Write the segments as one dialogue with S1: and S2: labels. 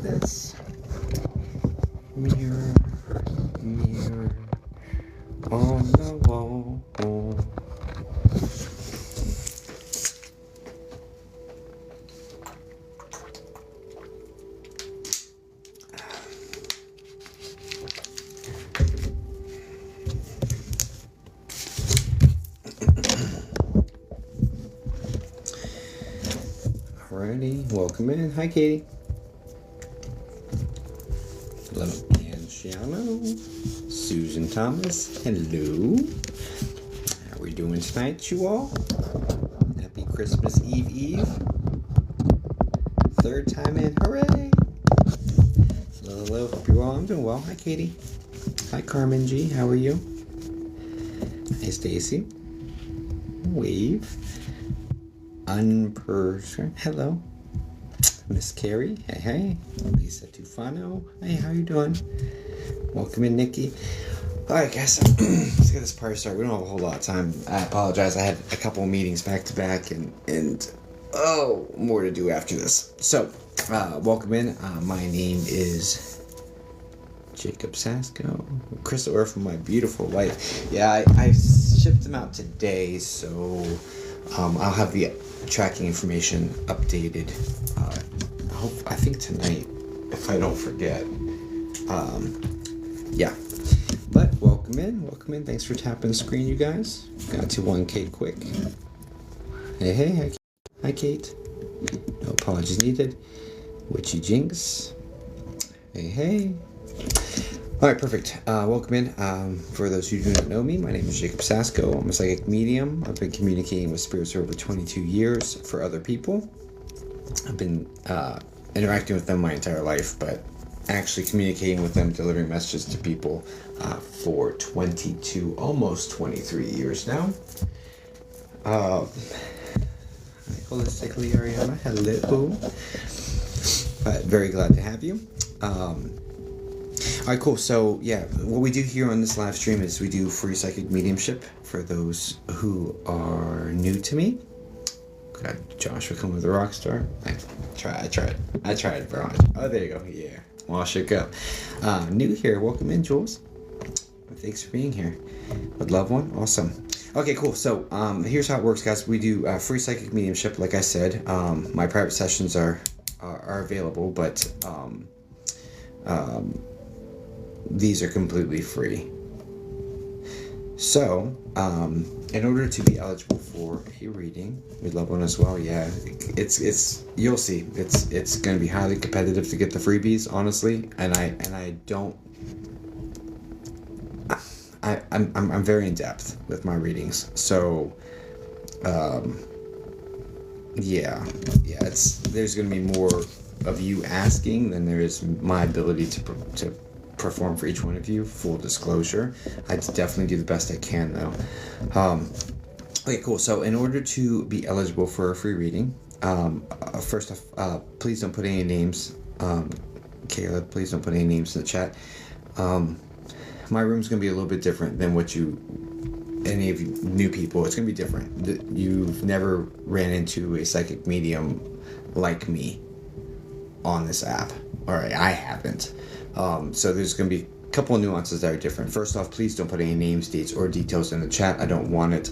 S1: this? Mirror, mirror on the wall. Alrighty, welcome in. Hi, Katie. Hello, Angiano. Susan Thomas. Hello. How are we doing tonight, you all? Happy Christmas Eve. Third time in. Hooray! Hello. Hope you're well. I'm doing well. Hi, Katie. Hi, Carmen G. How are you? Hi, Stacy. Wave. Unperson. Hello. Miss Carrie. Hey. Lisa Tufano. Hey, how you doing? Welcome in, Nikki. Alright, guys. Let's get this party started. We don't have a whole lot of time. I apologize. I had a couple of meetings back to back and more to do after this. So, welcome in. My name is Jacob Sasko. Crystal Earth from my beautiful wife. Yeah, I shipped them out today, so I'll have the tracking information updated. I think tonight, if I don't forget. Yeah. But welcome in. Thanks for tapping the screen, you guys. Got to 1K quick. Hey. Hi, Kate. No apologies needed. Witchy Jinx. Hey. Alright, perfect. Welcome in. For those who do not know me, my name is Jacob Sasko. I'm a psychic medium. I've been communicating with spirits for over 22 years for other people. I've been interacting with them my entire life, but actually communicating with them, delivering messages to people for 22, almost 23 years now. Holistically, Ariana, hello. Very glad to have you. Alright, cool. So, yeah, what we do here on this live stream is we do free psychic mediumship for those who are new to me. Got Joshua coming with a rock star. I tried, bro. Oh, there you go. Yeah. Well, shook up. New here. Welcome in, Jules. Thanks for being here. With loved one. Awesome. Okay, cool. So, here's how it works, guys. We do free psychic mediumship, like I said. My private sessions are available, but these are completely free. So, in order to be eligible for a reading, we'd love one as well. Yeah, it's you'll see. It's going to be highly competitive to get the freebies, honestly. And I'm very in depth with my readings. So, yeah. There's going to be more of you asking than there is my ability to perform for each one of you. Full disclosure, I definitely do the best I can, though. Okay, cool. So in order to be eligible for a free reading, first off, please don't put any names. Caleb, please don't put any names in the chat. My room's gonna be a little bit different than any of you new people. It's gonna be different. You've never ran into a psychic medium like me on this app. All right, I haven't. So there's going to be a couple of nuances that are different. First off, please don't put any names, dates, or details in the chat. I don't want it.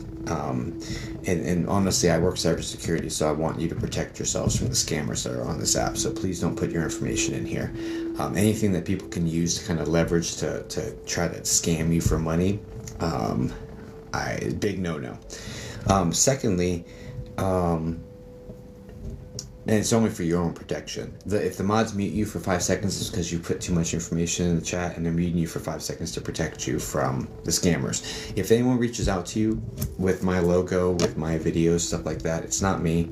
S1: And honestly, I work cybersecurity, so I want you to protect yourselves from the scammers that are on this app. So please don't put your information in here. Anything that people can use to kind of leverage to try to scam you for money, big no-no. Secondly, and it's only for your own protection. If the mods mute you for 5 seconds, it's because you put too much information in the chat, and they're muting you for 5 seconds to protect you from the scammers. If anyone reaches out to you with my logo, with my videos, stuff like that, it's not me.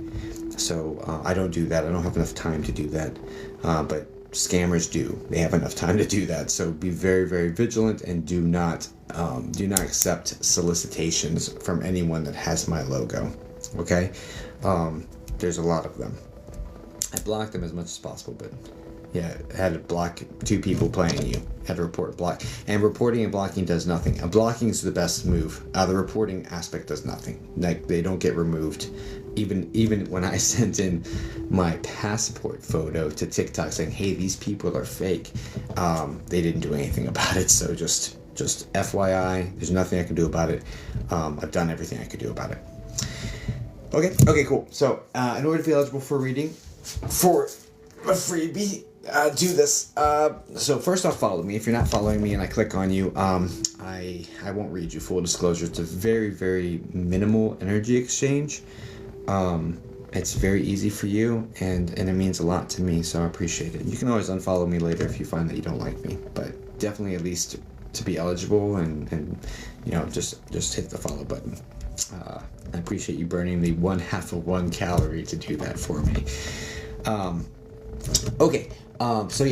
S1: So I don't do that. I don't have enough time to do that. But scammers do. They have enough time to do that. So be very, very vigilant, and do not accept solicitations from anyone that has my logo. Okay? There's a lot of them. I block them as much as possible, but Yeah, had to block 2 people playing you. Had to report block. And reporting and blocking does nothing. Blocking is the best move. The reporting aspect does nothing. Like, they don't get removed. Even when I sent in my passport photo to TikTok saying, hey, these people are fake, they didn't do anything about it. So just FYI, there's nothing I can do about it. I've done everything I could do about it. Okay, cool. So, in order to be eligible for a reading, for a freebie, do this. So first off, follow me. If you're not following me and I click on you, I won't read you. Full disclosure, it's a very, very minimal energy exchange. It's very easy for you, and it means a lot to me, so I appreciate it. You can always unfollow me later if you find that you don't like me, but definitely at least to be eligible and just hit the follow button. I appreciate you burning the 1/2 of 1 calorie to do that for me.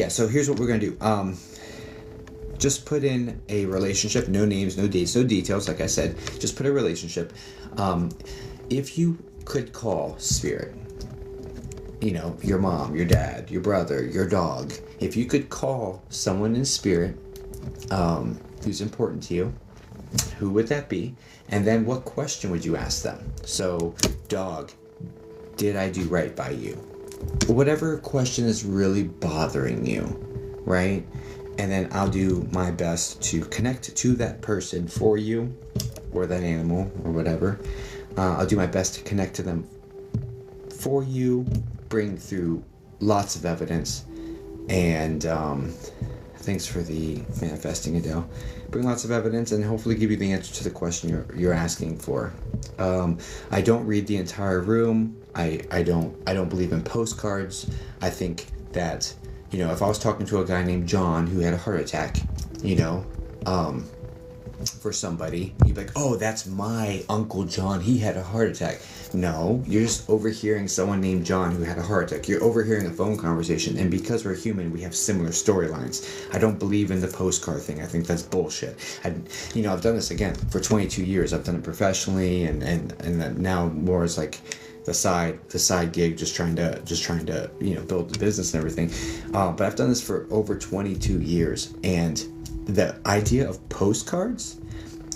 S1: So here's what we're gonna do. Just put in a relationship, no names, no dates, no details. Like I said, just put a relationship. If you could call spirit, your mom, your dad, your brother, your dog, if you could call someone in spirit who's important to you, who would that be? And then what question would you ask them? So, dog, did I do right by you? Whatever question is really bothering you, right? And then I'll do my best to connect to that person for you, or that animal, or whatever. I'll do my best to connect to them for you, bring through lots of evidence, and thanks for the manifesting, Adele. Bring lots of evidence and hopefully give you the answer to the question you're asking for. I don't read the entire room. I don't believe in postcards. I think that, if I was talking to a guy named John who had a heart attack, for somebody, you'd be like, oh, that's my Uncle John, he had a heart attack. No, you're just overhearing someone named John who had a heart attack. You're overhearing a phone conversation, and because we're human, we have similar storylines. I don't believe in the postcard thing. I think that's bullshit. I've done this again for 22 years. I've done it professionally, and now more as like the side gig, just trying to build the business and everything. But I've done this for over 22 years, and the idea of postcards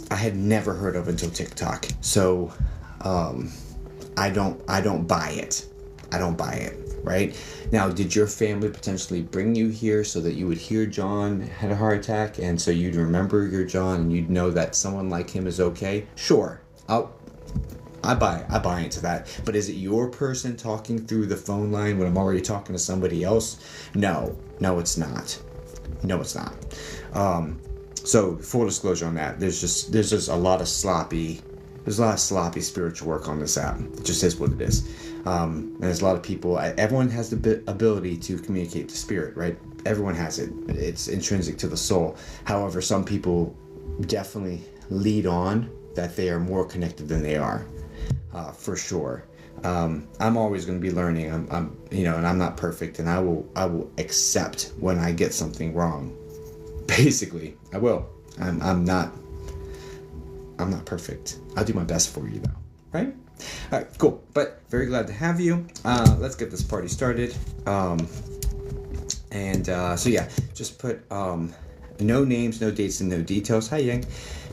S1: I had never heard of until TikTok. So I don't buy it. I don't buy it, right? Now, did your family potentially bring you here so that you would hear John had a heart attack, and so you'd remember your John and you'd know that someone like him is okay? Sure. I buy into that. But is it your person talking through the phone line when I'm already talking to somebody else? No, it's not. No, it's not. So full disclosure on that, there's just a lot of sloppy spiritual work on this app. It just is what it is. And there's a lot of people. Everyone has the ability to communicate to spirit, right? Everyone has it. It's intrinsic to the soul. However, some people definitely lead on that they are more connected than they are, for sure. I'm always going to be learning. And I'm not perfect, and I will accept when I get something wrong. Basically, I will. I'm not perfect. I'll do my best for you, though. Right? All right, cool. But very glad to have you. Let's get this party started. Just put no names, no dates, and no details. Hi, Yang.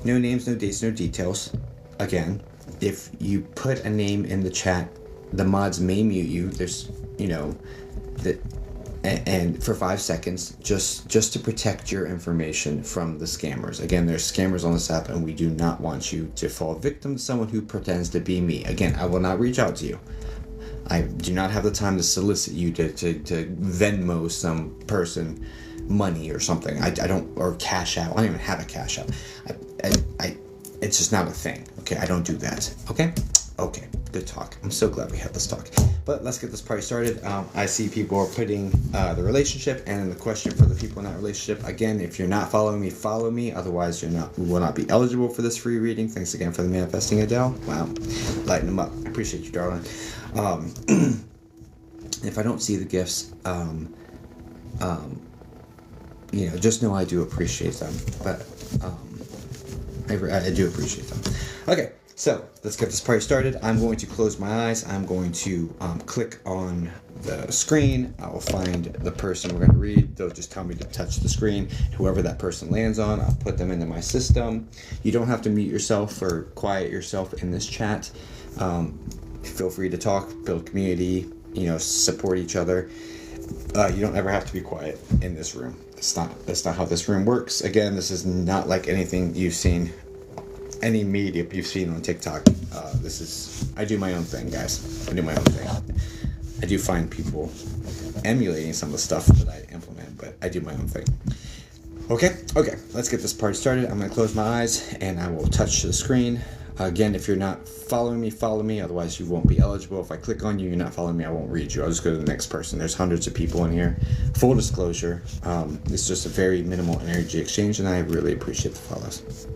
S1: No names, no dates, no details. Again, if you put a name in the chat, the mods may mute you. There's, and for 5 seconds, just to protect your information from the scammers. Again, there's scammers on this app, and we do not want you to fall victim to someone who pretends to be me. Again, I will not reach out to you. I do not have the time to solicit you to Venmo some person money or something. I don't, or cash out. I don't even have a cash out. It's just not a thing. Okay, I don't do that. Okay, good talk. I'm so glad we had this talk. But let's get this party started. I see people are putting the relationship and then the question for the people in that relationship. Again, if you're not following me, follow me. Otherwise, you will not be eligible for this free reading. Thanks again for the manifesting, Adele. Wow, lighten them up. I appreciate you, darling. If I don't see the gifts, just know I do appreciate them. But I do appreciate them. Okay. So let's get this party started. I'm going to close my eyes. I'm going to click on the screen. I will find the person we're going to read. They'll just tell me to touch the screen. Whoever that person lands on, I'll put them into my system. You don't have to mute yourself or quiet yourself in this chat. Feel free to talk, build community, support each other. You don't ever have to be quiet in this room. That's not how this room works. Again, this is not like anything you've seen, any media you've seen on TikTok. I do my own thing, guys. I do my own thing. I do find people emulating some of the stuff that I implement, but I do my own thing. Okay, let's get this party started. I'm going to close my eyes and I will touch the screen. Again, if you're not following me, follow me. Otherwise, you won't be eligible. If I click on you, you're not following me, I won't read you. I'll just go to the next person. There's hundreds of people in here. Full disclosure, it's just a very minimal energy exchange, and I really appreciate the follows.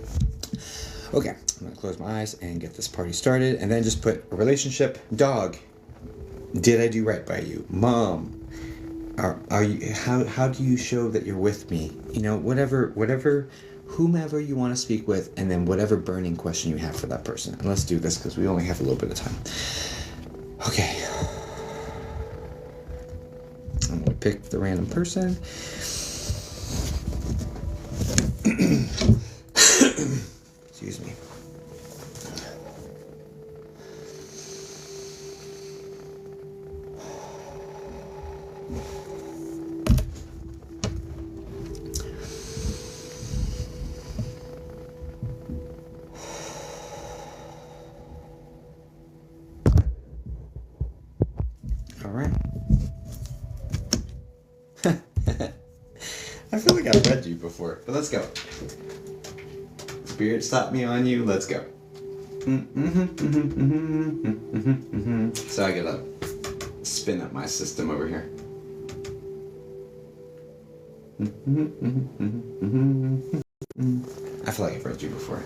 S1: Okay, I'm going to close my eyes and get this party started, and then just put a relationship. Dog, did I do right by you? Mom, are you? How do you show that you're with me? Whatever. Whomever you want to speak with, and then whatever burning question you have for that person. And let's do this because we only have a little bit of time. Okay. I'm going to pick the random person. Excuse me. I feel like I've read you before, but let's go. Spirit, stop me on you. Let's go. So I gotta spin up my system over here. I feel like I've read you before,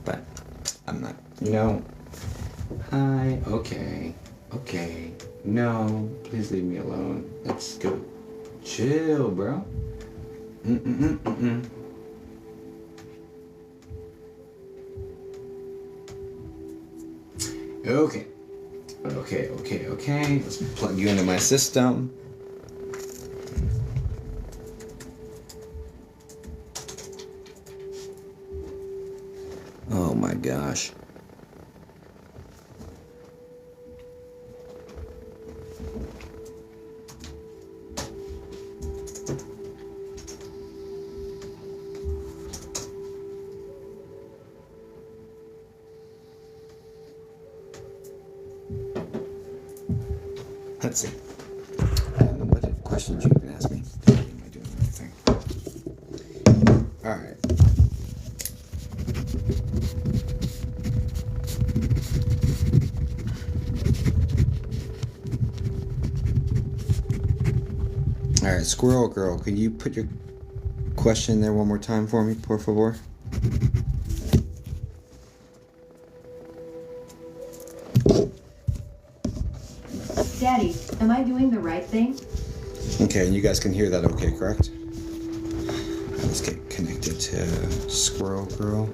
S1: but I'm not. Hi. Okay. No, please leave me alone. Let's go. Chill, bro. Okay. Let's plug you into my system. Oh my gosh. Let's see. I don't know what questions you can ask me. Am I doing the right thing? Alright. Alright, Squirrel Girl, can you put your question there one more time for me, por favor?
S2: Daddy, am I doing the right thing?
S1: Okay, and you guys can hear that okay, correct? Let's get connected to Squirrel Girl.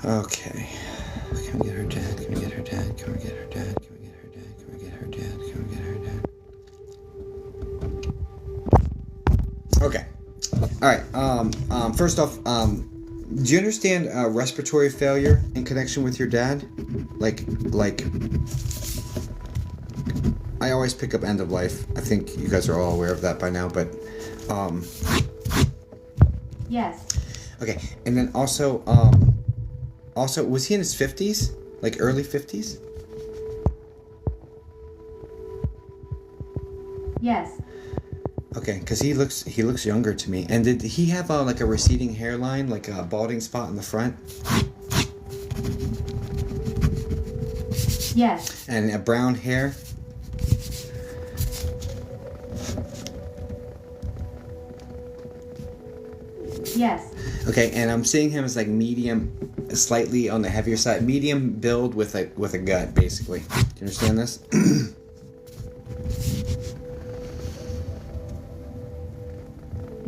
S1: Okay. Can we get her dad? Can we get her dad? Can we get her dad? Can we get her dad? Can we get her dad? Can we get her dad? Okay. Alright, first off, do you understand respiratory failure in connection with your dad? Like I always pick up end of life. I think you guys are all aware of that by now, but
S2: Yes.
S1: Okay, and then also, was he in his 50s? Like early 50s?
S2: Yes.
S1: Okay, because he looks younger to me. And did he have like a receding hairline, like a balding spot in the front?
S2: Yes.
S1: And a brown hair?
S2: Yes.
S1: Okay, and I'm seeing him as like medium, slightly on the heavier side, medium build with a gut, basically. Do you understand this?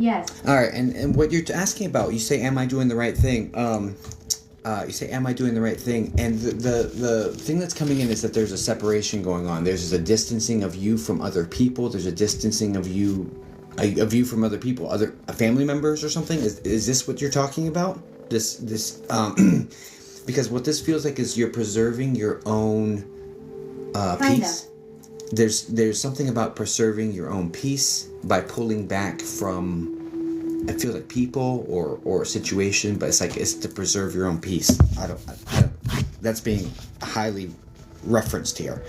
S2: Yes.
S1: All right, and what you're asking about, you say, am I doing the right thing? You say, am I doing the right thing? And the thing that's coming in is that there's a separation going on. There's a distancing of you from other people. There's a distancing of you from other people, other family members or something. Is this what you're talking about? This because what this feels like is you're preserving your own peace. There's something about preserving your own peace by pulling back from, it feels like people or a situation, but it's to preserve your own peace. I don't that's being highly referenced here.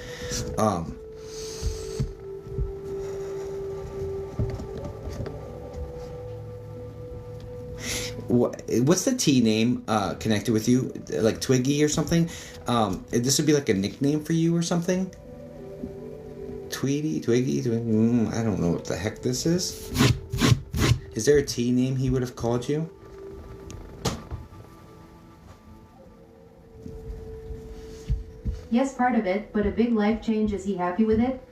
S1: What's the T name connected with you? Like Twiggy or something? This would be like a nickname for you or something? Twiggy? I don't know what the heck this is. Is there a T name he would have called you?
S2: Yes, part of it, but a big life change. Is he happy with it?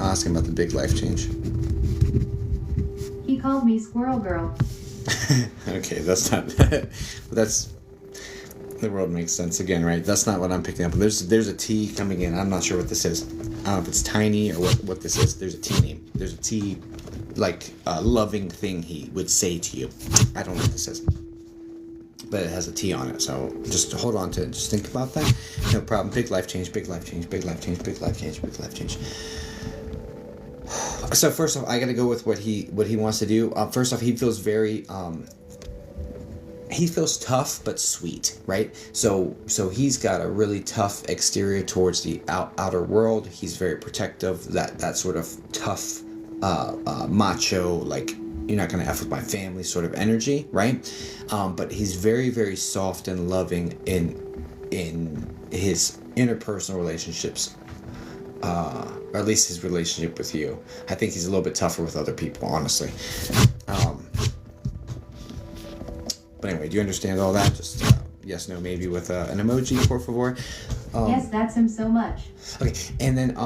S1: I'll ask him about the big life change.
S2: He called me Squirrel Girl.
S1: Okay, that's not... that's... The world makes sense again, right? That's not what I'm picking up. There's a T coming in. I'm not sure what this is. I don't know if it's tiny or what this is. There's a T name. There's a T, like, loving thing he would say to you. I don't know what this is. But it has a T on it, so just hold on to it. Just think about that. No problem. Big life change, big life change, big life change, big life change, big life change. So first off, I gotta go with what he wants to do. First off, he feels very... he feels tough but sweet, right? So he's got a really tough exterior towards the outer world. He's very protective, that sort of tough, macho, like, you're not gonna F with my family sort of energy, right? But he's very, very soft and loving in his interpersonal relationships, or at least his relationship with you. I think he's a little bit tougher with other people, honestly. But anyway, do you understand all that? Just yes, no, maybe with an emoji, por favor.
S2: Yes, that's him so much.
S1: Okay, and then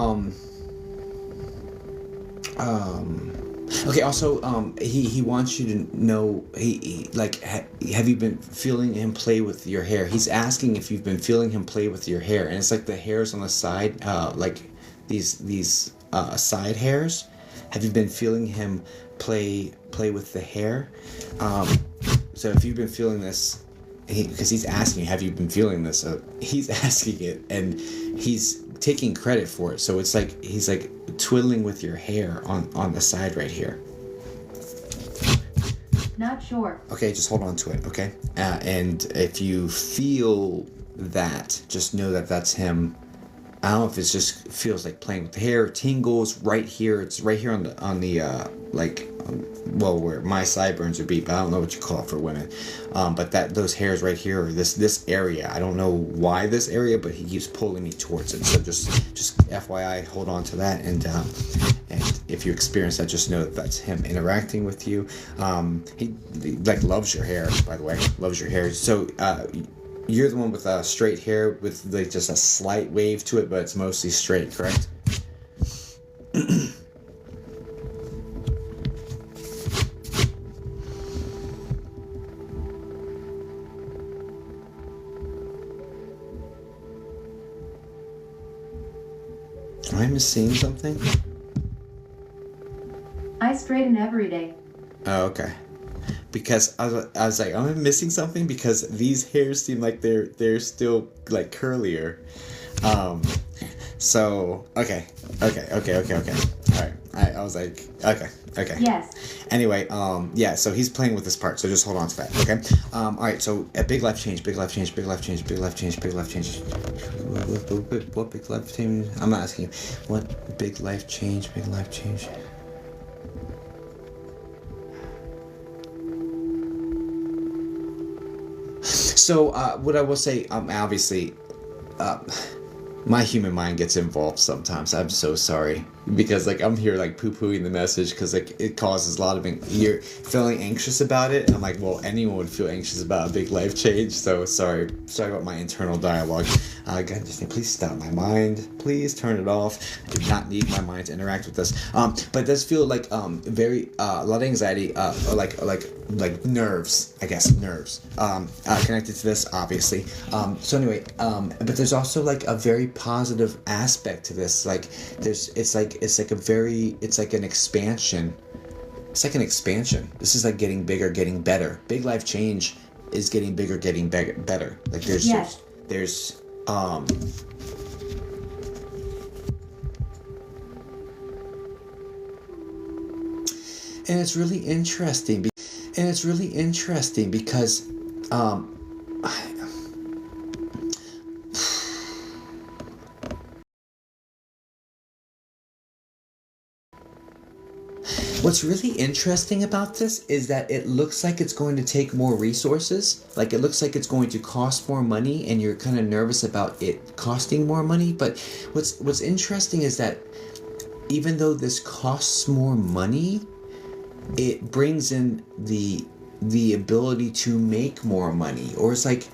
S1: okay. Also, he wants you to know he like have you been feeling him play with your hair? He's asking if you've been feeling him play with your hair, and it's like the hairs on the side, like these side hairs. Have you been feeling him play with the hair? So if you've been feeling this, because he's asking, have you been feeling this? So he's asking it, and he's taking credit for it. So it's like he's like twiddling with your hair on the side right here.
S2: Not sure.
S1: Okay, just hold on to it, okay? And if you feel that, just know that that's him. I don't know if it just feels like playing with the hair, tingles right here. It's right here on the well, where my sideburns would be, but I don't know what you call it for women. But those hairs right here, or this area, I don't know why this area, but he keeps pulling me towards it. So just FYI, hold on to that, and if you experience that, just know that that's him interacting with you. He like loves your hair, by the way, loves your hair. So you're the one with straight hair with like just a slight wave to it, but it's mostly straight, correct? Am I missing something?
S2: I straighten every day. Oh,
S1: okay. Because I was like, am I missing something? Because these hairs seem like they're still like curlier. So okay. All right. I was like, okay.
S2: Yes.
S1: Anyway, yeah, so he's playing with this part, so just hold on to that, okay? All right, so a big life change, big life change, big life change, big life change, big life change. What big life change? I'm not asking you. What big life change, big life change? So, what I will say, obviously, my human mind gets involved sometimes. I'm so sorry because like I'm here like poo-pooing the message because like it causes a lot of you're feeling anxious about it, and I'm like, well, anyone would feel anxious about a big life change. So sorry about my internal dialogue. God, just please stop my mind. Please turn it off. I do not need my mind to interact with this. But it does feel like very a lot of anxiety, like nerves, I guess nerves connected to this, obviously. So anyway, but there's also like a very positive aspect to this. Like it's like an expansion. It's like an expansion. This is like getting bigger, getting better. Big life change is getting bigger, getting better. Like there's and it's really interesting. Because what's really interesting about this is that it looks like it's going to take more resources. Like it looks like it's going to cost more money, and you're kind of nervous about it costing more money. But what's interesting is that even though this costs more money, it brings in the ability to make more money. Or it's like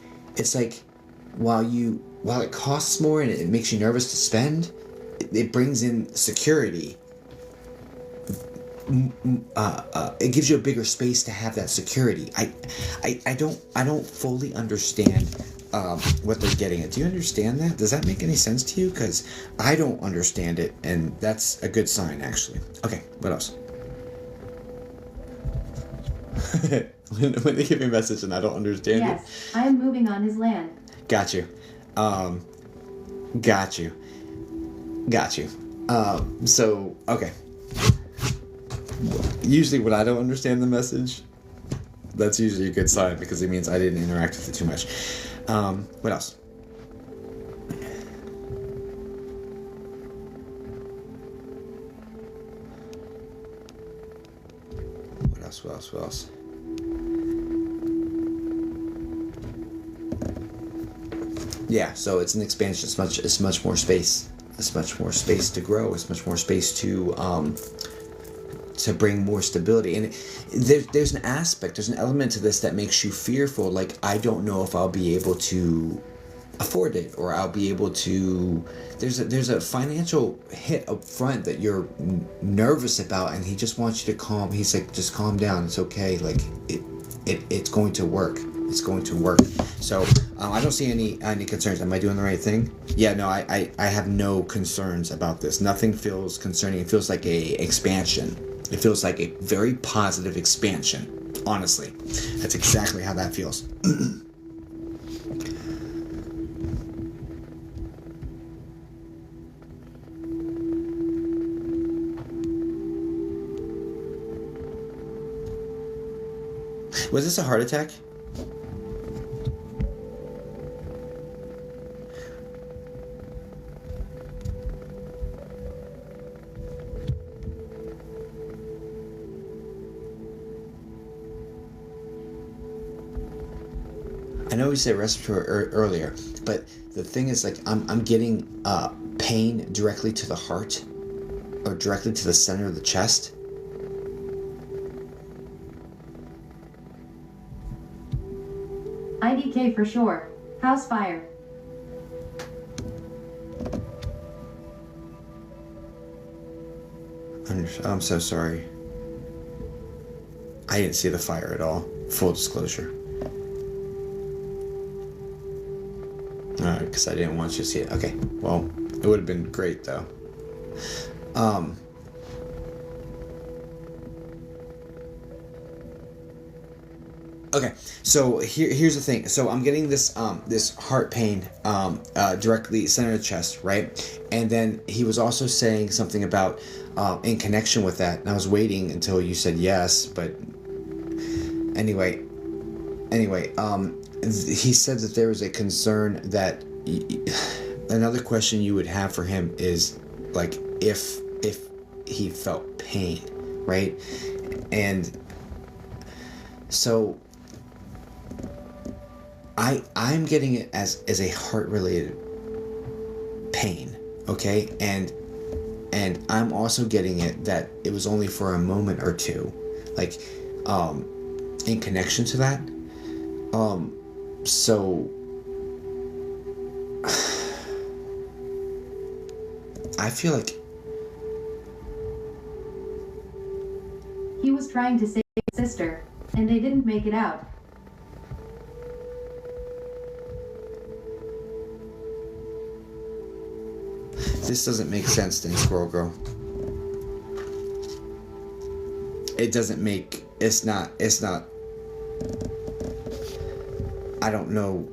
S1: while it costs more and it makes you nervous to spend, it brings in security. It gives you a bigger space to have that security. I don't fully understand what they're getting at. Do you understand that? Does that make any sense to you? Because I don't understand it, and that's a good sign, actually. Okay, what else? When they give me a message and I don't understand it.
S2: Yes, I am moving on his land.
S1: Got you. So, okay. Usually when I don't understand the message, that's usually a good sign because it means I didn't interact with it too much. What else? What else? Yeah, so it's an expansion. It's much more space. It's much more space to grow. It's much more space to bring more stability. And there's an aspect, there's an element to this that makes you fearful. Like, I don't know if I'll be able to afford it, or I'll be able to. There's a financial hit up front that you're nervous about, and he just wants you to calm. He's like, just calm down. It's okay. Like it's going to work. It's going to work. So I don't see any concerns. Am I doing the right thing? Yeah, no, I have no concerns about this. Nothing feels concerning. It feels like a expansion. It feels like a very positive expansion. Honestly, that's exactly how that feels. Was this a heart attack? I know we said respiratory earlier, but the thing is, like, I'm getting pain directly to the heart, or directly to the center of the chest.
S2: IDK for sure. House fire.
S1: I'm so sorry. I didn't see the fire at all. Full disclosure. Alright, because I didn't want you to see it. Okay, well, it would have been great though. Okay, so here's the thing. So I'm getting this this heart pain directly center of the chest, right? And then he was also saying something about in connection with that, and I was waiting until you said yes, but anyway, he said that there was a concern that another question you would have for him is like if he felt pain, right? And so I'm getting it as a heart related pain, okay? And I'm also getting it that it was only for a moment or two, like in connection to that. So I feel like
S2: He was trying to save his sister, and they didn't make it out.
S1: this doesn't make sense then, Squirrel Girl. It doesn't make, it's not, I don't know.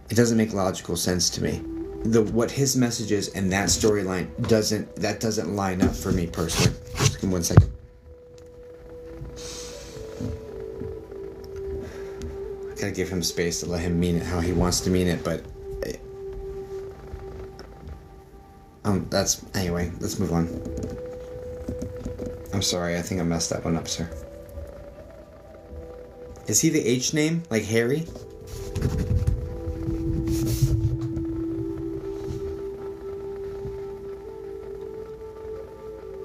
S1: It doesn't make logical sense to me. What his message is and that storyline doesn't line up for me personally. Just give me 1 second. I gotta give him space to let him mean it how he wants to mean it, but that's anyway. Let's move on. I'm sorry. I think I messed that one up, sir. Is he the H name, like Harry?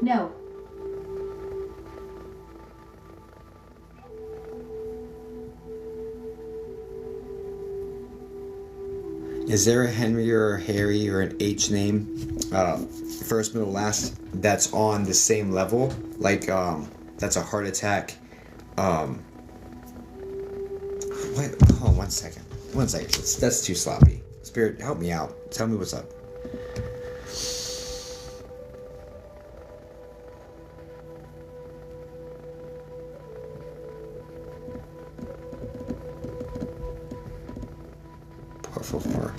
S2: No.
S1: Is there a Henry or a Harry or an H name, first, middle, last, that's on the same level? Like, that's a heart attack. What? Oh, 1 second. 1 second. That's too sloppy. Spirit, help me out. Tell me what's up. Por favor.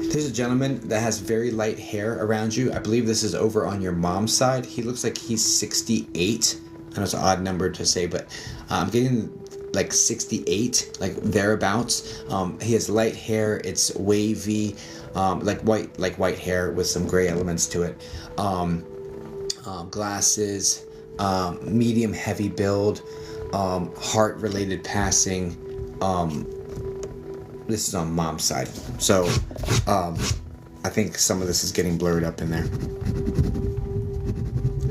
S1: There's a gentleman that has very light hair around you. I believe this is over on your mom's side. He looks like he's 68. I know it's an odd number to say, but I'm getting like 68, like thereabouts. He has light hair. It's wavy, like white hair with some gray elements to it. Glasses, medium heavy build, heart-related passing. This is on mom's side, so I think some of this is getting blurred up in there.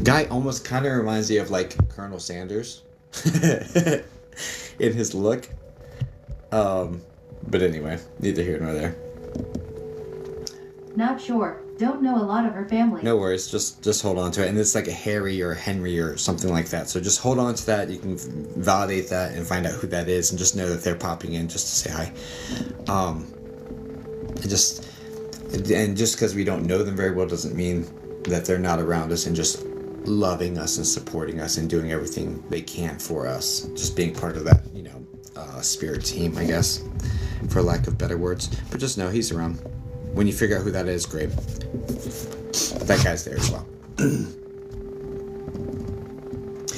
S1: Guy almost kind of reminds me of like Colonel Sanders in his look. But anyway, neither here nor there.
S2: Not sure. Don't know a lot of her family.
S1: No worries, just hold on to it. And it's like a Harry or a Henry or something like that. So just hold on to that. You can validate that and find out who that is, and just know that they're popping in just to say hi. And just because we don't know them very well doesn't mean that they're not around us and just loving us and supporting us and doing everything they can for us. Just being part of that, spirit team, I guess, for lack of better words. But just know he's around. When you figure out who that is, great. That guy's there as well.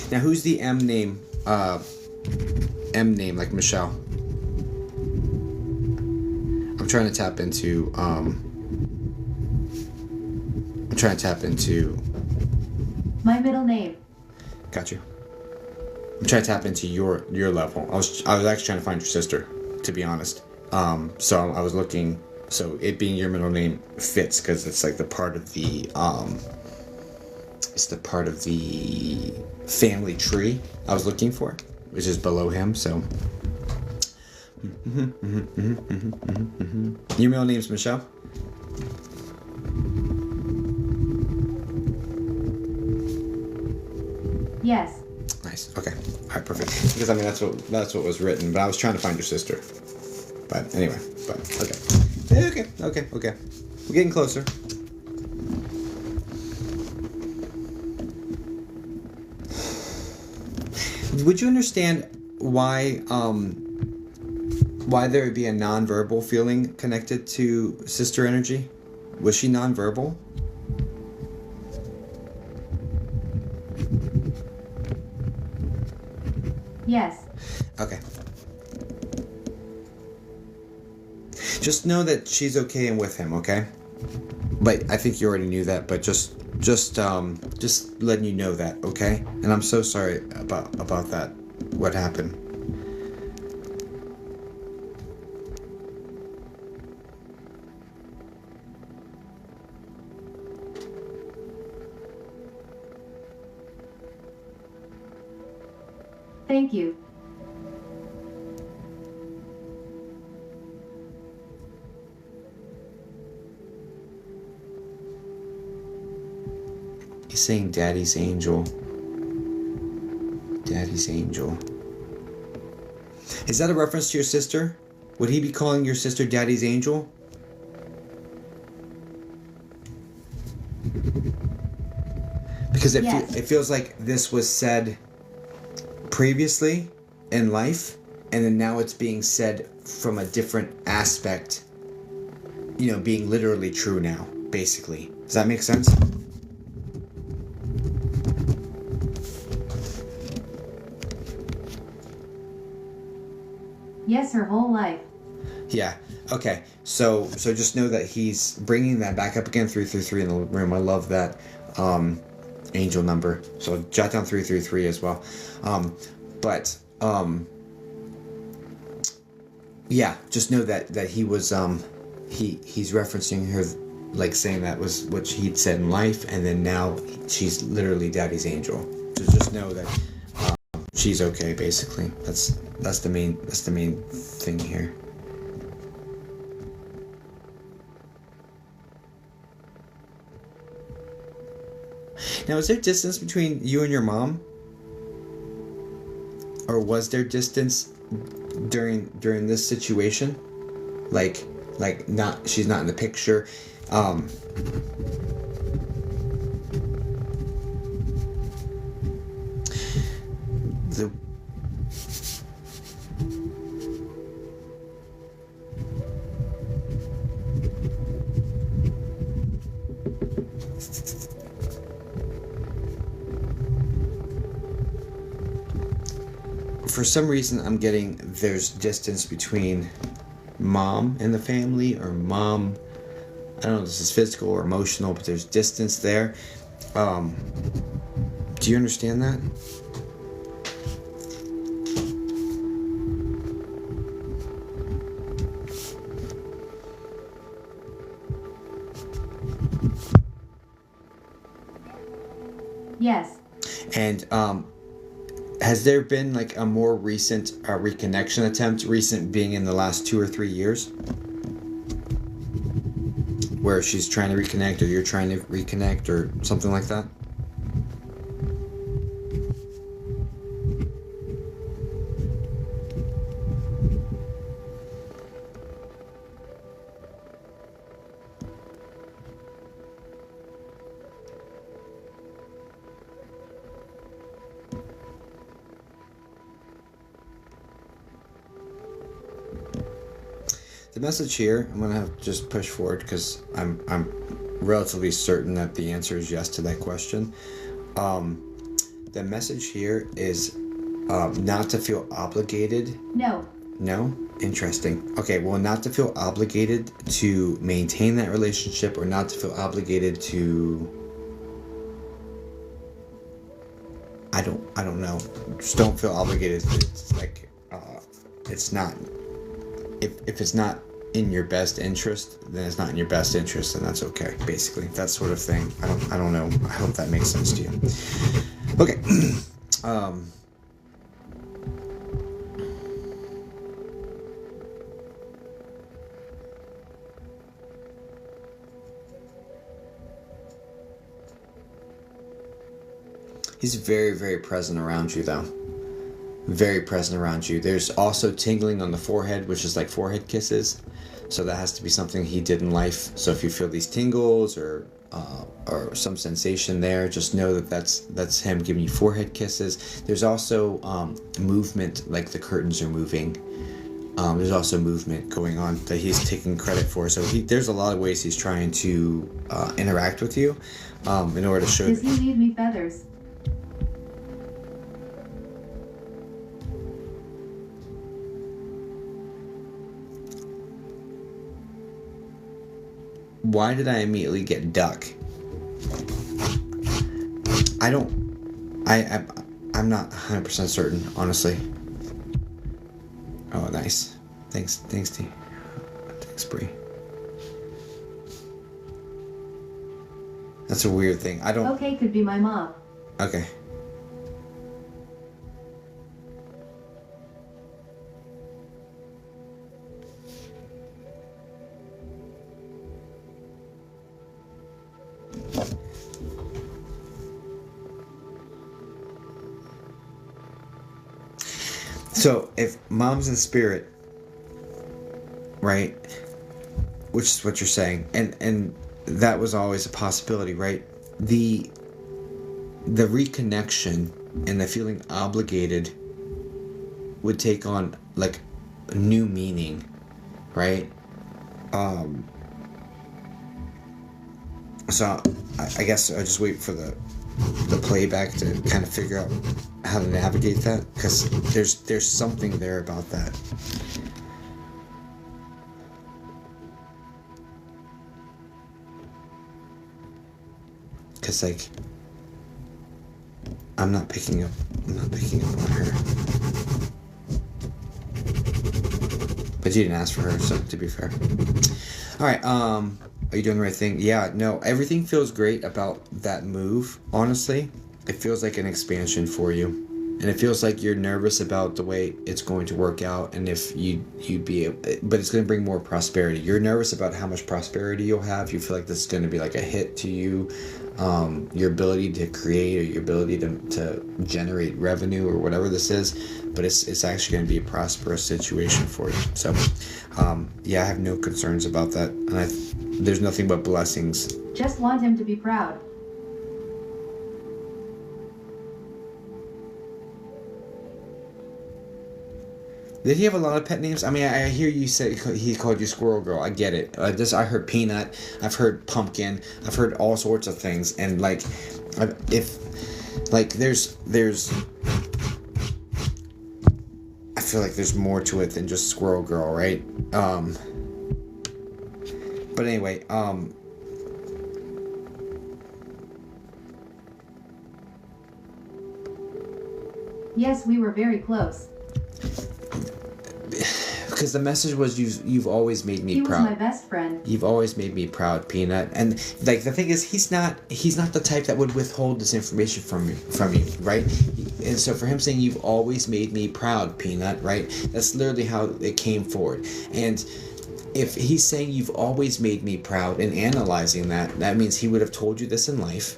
S1: Now, who's the M name? M name, like Michelle. I'm trying to tap into.
S2: My middle name.
S1: Got you. I'm trying to tap into your level. I was actually trying to find your sister, to be honest. So I was looking. So it being your middle name fits because it's like the part of the it's the part of the family tree I was looking for, which is below him. So your middle name's Michelle.
S2: Yes.
S1: Nice. Okay. All right. Perfect. Because I mean that's what was written, but I was trying to find your sister. But anyway. But okay. Okay. We're getting closer. Would you understand why there would be a nonverbal feeling connected to sister energy? Was she nonverbal?
S2: Yes.
S1: Okay. Just know that she's okay and with him, okay? But I think you already knew that, but just letting you know that, okay? And I'm so sorry about that, what happened.
S2: Thank you.
S1: He's saying Daddy's angel. Daddy's angel. Is that a reference to your sister? Would he be calling your sister Daddy's angel? Because
S2: Yes.
S1: it feels like this was said previously in life, and then now it's being said from a different aspect, being literally true now, basically. Does that make sense?
S2: Yes, her whole life.
S1: Yeah. Okay. So just know that he's bringing that back up again, 333 in the room. I love that angel number. So jot down 333 as well. Yeah, just know that he was he's referencing her, like saying that was what he'd said in life, and then now she's literally Daddy's angel. So just know that she's okay, basically. That's the main thing here. Now, is there distance between you and your mom? Or was there distance during this situation? Like not, she's not in the picture. The for some reason I'm getting there's distance between mom and the family, or mom, I don't know if this is physical or emotional, but there's distance there. Do you understand that?
S2: Yes.
S1: And has there been like a more recent reconnection attempt, recent being in the last 2 or 3 years, where she's trying to reconnect, or you're trying to reconnect, or something like that? The message here, I'm gonna have to just push forward because I'm relatively certain that the answer is yes to that question. The message here is not to feel obligated.
S2: No.
S1: No? Interesting. Okay, well, not to feel obligated to maintain that relationship, or not to feel obligated to, I don't know. Just don't feel obligated. It's like it's not, if it's not in your best interest, then it's not in your best interest, and that's okay, basically. That sort of thing. I don't know. I hope that makes sense to you. Okay. He's very, very present around you, though. Very present around you. There's also tingling on the forehead, which is like forehead kisses. So that has to be something he did in life. So if you feel these tingles, or or some sensation there. Just know that that's him giving you forehead kisses. There's also movement, like the curtains are moving. There's also movement going on that he's taking credit for. So there's a lot of ways he's trying to interact with you in order to show.
S2: Does he leave me feathers?
S1: Why did I immediately get duck? I'm not 100% certain, honestly. Oh, nice. Thanks, T. Thanks, Bree. That's a weird thing. I don't...
S2: Okay, could be my mom.
S1: Okay. So, if mom's in spirit, right, which is what you're saying, and that was always a possibility, right? The reconnection and the feeling obligated would take on, like, a new meaning, right? So, I guess I just wait for the playback to kind of figure out how to navigate that, because there's something there about that. Because, like, I'm not picking up on her. But you didn't ask for her, so to be fair. Alright, are you doing the right thing? Yeah, no, everything feels great about that move, honestly. It feels like an expansion for you. And it feels like you're nervous about the way it's going to work out, and if you'd be able, but it's going to bring more prosperity. You're nervous about how much prosperity you'll have. You feel like this is going to be like a hit to you. Your ability to create, or your ability to generate revenue, or whatever this is, but it's actually going to be a prosperous situation for you. So, yeah, I have no concerns about that, and there's nothing but blessings.
S2: Just want him to be proud.
S1: Did he have a lot of pet names? I mean, I hear you say he called you Squirrel Girl. I get it. I heard Peanut. I've heard Pumpkin. I've heard all sorts of things. And, like, there's, I feel like there's more to it than just Squirrel Girl, right? But anyway,
S2: Yes, we were very close.
S1: because the message was you've always made me proud.
S2: He was my best friend.
S1: You've always made me proud, Peanut. And, like, the thing is, he's not the type that would withhold this information from you, right? And so for him saying you've always made me proud, Peanut, right? That's literally how it came forward. And if he's saying you've always made me proud and analyzing that means he would have told you this in life.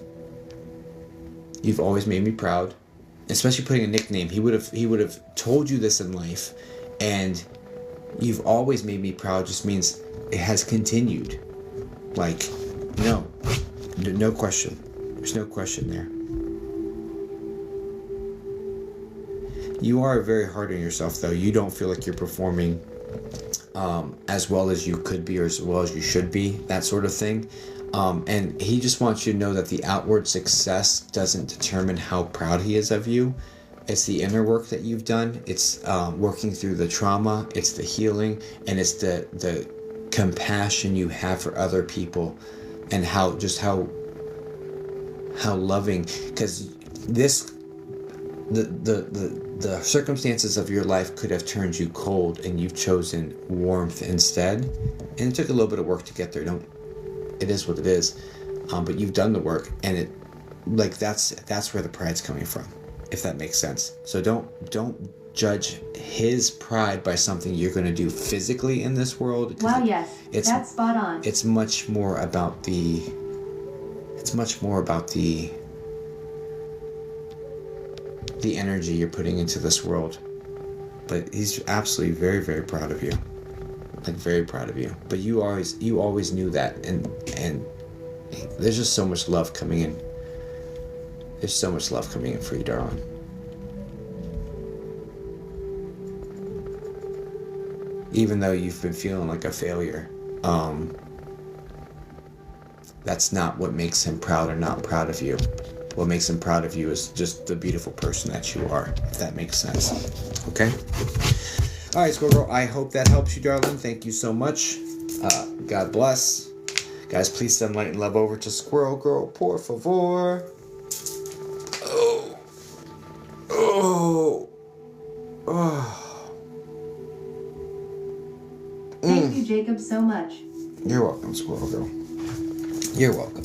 S1: You've always made me proud. Especially putting a nickname, he would have told you this in life, and you've always made me proud just means it has continued. Like, no question. There's no question there. You are very hard on yourself, though. You don't feel like you're performing as well as you could be, or as well as you should be, that sort of thing. And he just wants you to know that the outward success doesn't determine how proud he is of you. It's the inner work that you've done. It's working through the trauma. It's the healing, and it's the compassion you have for other people, and how loving. Because the circumstances of your life could have turned you cold, and you've chosen warmth instead. And it took a little bit of work to get there. It is what it is, but you've done the work, and that's where the pride's coming from, if that makes sense. So don't judge his pride by something you're going to do physically in this world.
S2: Wow, yes, that's spot on.
S1: It's much more about the energy you're putting into this world. But he's absolutely very, very proud of you. Like, very proud of you. But you always knew that, and There's just so much love coming in. There's so much love coming in for you, darling. Even though you've been feeling like a failure, that's not what makes him proud or not proud of you. What makes him proud of you is just the beautiful person that you are, if that makes sense. Okay? All right, Squirrel Girl, I hope that helps you, darling. Thank you so much. God bless. Guys, please send light and love over to Squirrel Girl, por favor.
S2: Thank you, Jacob, so much.
S1: You're welcome, Squirrel Girl. You're welcome.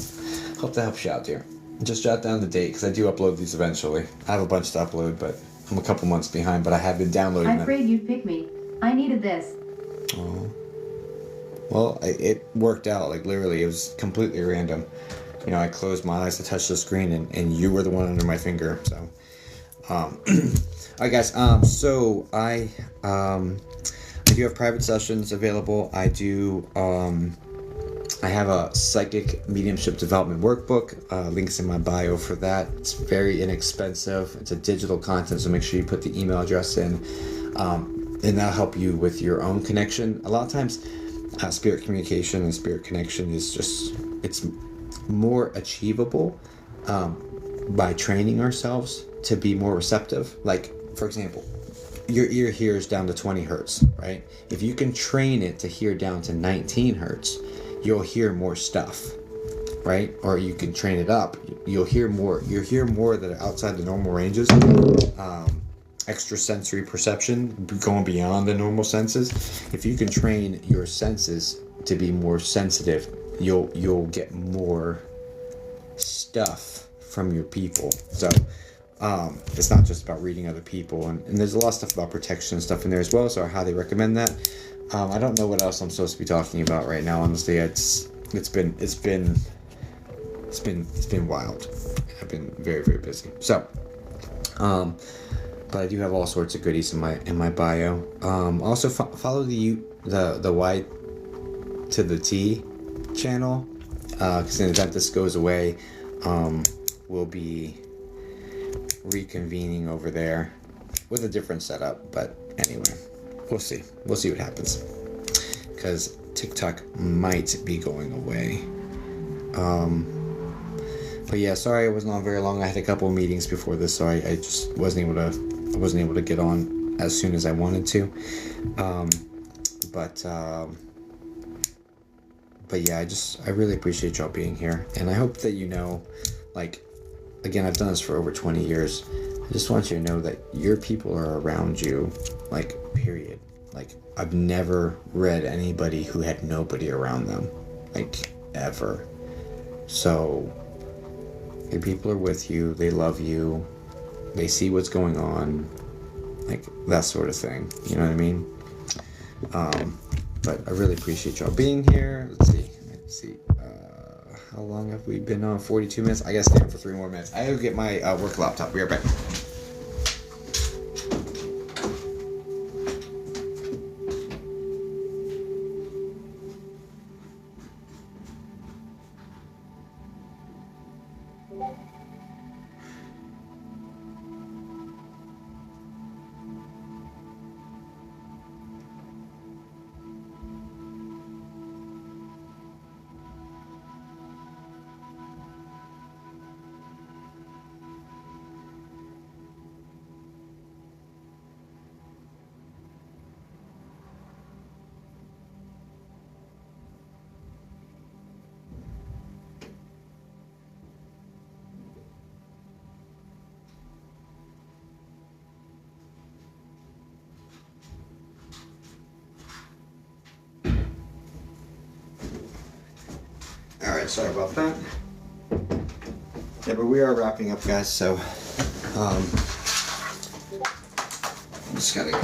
S1: Hope that helps you out, dear. Just jot down the date, because I do upload these eventually. I have a bunch to upload, but I'm a couple months behind, but I have been downloading them.
S2: I prayed you'd pick me. I needed this.
S1: Oh. Well, it worked out. Like, literally, it was completely random. You know, I closed my eyes to touch the screen, and you were the one under my finger, so. Alright, guys, so I do have private sessions available. I have a psychic mediumship development workbook. Links in my bio for that. It's very inexpensive. It's a digital content, so make sure you put the email address in. And that'll help you with your own connection. A lot of times, spirit communication and spirit connection is just, it's more achievable by training ourselves to be more receptive. Like, for example, your ear hears down to 20 hertz, right? If you can train it to hear down to 19 hertz, you'll hear more stuff, right? Or you can train it up. You'll hear more that are outside the normal ranges. Extrasensory perception, going beyond the normal senses. If you can train your senses to be more sensitive, you'll get more stuff from your people. So it's not just about reading other people, and there's a lot of stuff about protection and stuff in there as well, so I highly recommend that. I don't know what else I'm supposed to be talking about right now, honestly. It's been wild. I've been very, very busy. So but I do have all sorts of goodies in my bio. Also follow the Y to the T channel, because in the event this goes away, we'll be reconvening over there with a different setup. But anyway, we'll see what happens, because TikTok might be going away. But yeah, sorry I wasn't on very long. I had a couple of meetings before this, so I just wasn't able to get on as soon as I wanted to. But yeah, I really appreciate y'all being here, and I hope that like, again, I've done this for over 20 years. I just want you to know that your people are around you, like, period. Like, I've never read anybody who had nobody around them, like, ever. So your people are with you, they love you, they see what's going on, like, that sort of thing, you know what I mean? But I really appreciate y'all being here. Let's see, how long have we been on? 42 minutes? I gotta stay on for 3 more minutes. I gotta get my work laptop. Be right back. Alright, sorry about that. Yeah, but we are wrapping up, guys, so just gotta get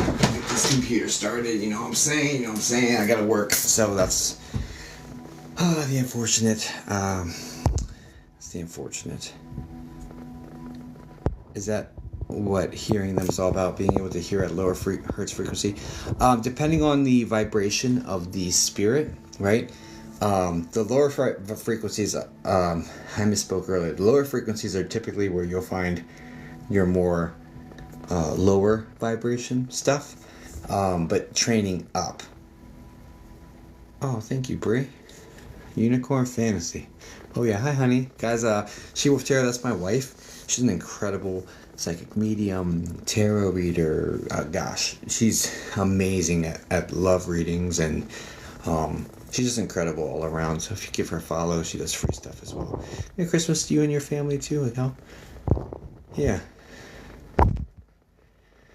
S1: this computer started, you know what I'm saying? I gotta work, so that's the unfortunate. It's the unfortunate. Is that what hearing them is all about? Being able to hear at lower hertz frequency? Depending on the vibration of the spirit, right? The lower frequencies, I misspoke earlier. The lower frequencies are typically where you'll find your more lower vibration stuff, but training up. Oh, thank you, Brie. Unicorn Fantasy. Oh yeah, hi honey. Guys, She-Wolf Tarot, that's my wife. She's an incredible psychic medium, tarot reader. Gosh, she's amazing at love readings, and she's just incredible all around. So if you give her a follow, she does free stuff as well. Merry Christmas to you and your family too, Adele. Yeah.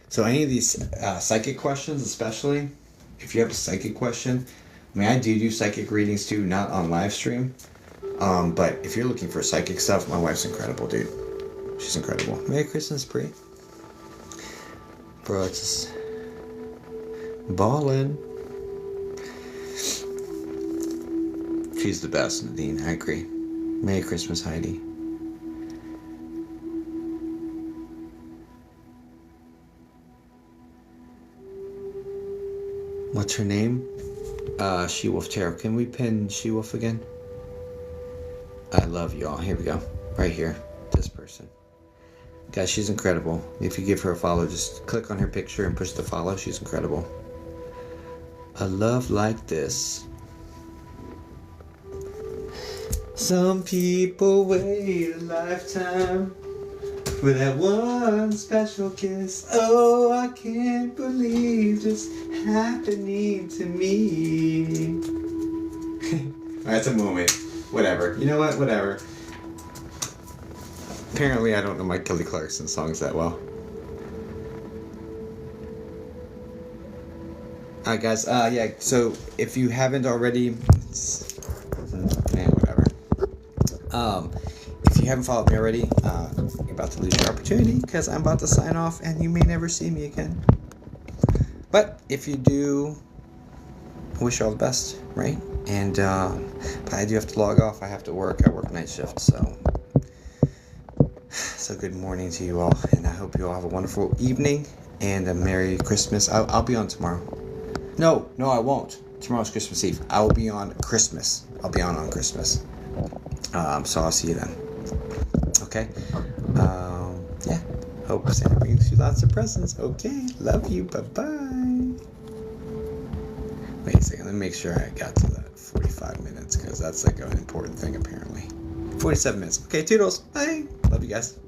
S1: So any of these psychic questions, especially, if you have a psychic question, I mean, I do psychic readings too, not on live stream. But if you're looking for psychic stuff, my wife's incredible, dude. She's incredible. Merry Christmas, Brie. Bro, it's just ballin'. She's the best, Nadine. I agree. Merry Christmas, Heidi. What's her name? She-Wolf Tarot. Can we pin She-Wolf again? I love y'all. Here we go. Right here. This person. Guys, she's incredible. If you give her a follow, just click on her picture and push the follow. She's incredible. A love like this. Some people wait a lifetime for that one special kiss. Oh, I can't believe this happening to me. That's a moment. Whatever. You know what? Whatever. Apparently, I don't know my Kelly Clarkson songs that well. Alright, guys. Yeah. So if you haven't already, whatever. If you haven't followed me already, you're about to lose your opportunity because I'm about to sign off, and you may never see me again. But if you do, I wish you all the best, right? And but I do have to log off. I have to work. I work night shift, so good morning to you all, and I hope you all have a wonderful evening and a Merry Christmas. I'll be on tomorrow. No, I won't. Tomorrow's Christmas Eve. I will be on Christmas. I'll be on Christmas. So I'll see you then. Okay. Yeah. Hope Santa brings you lots of presents. Okay. Love you. Bye-bye. Wait a second. Let me make sure I got to that 45 minutes because that's like an important thing apparently. 47 minutes. Okay. Toodles. Bye. Love you guys.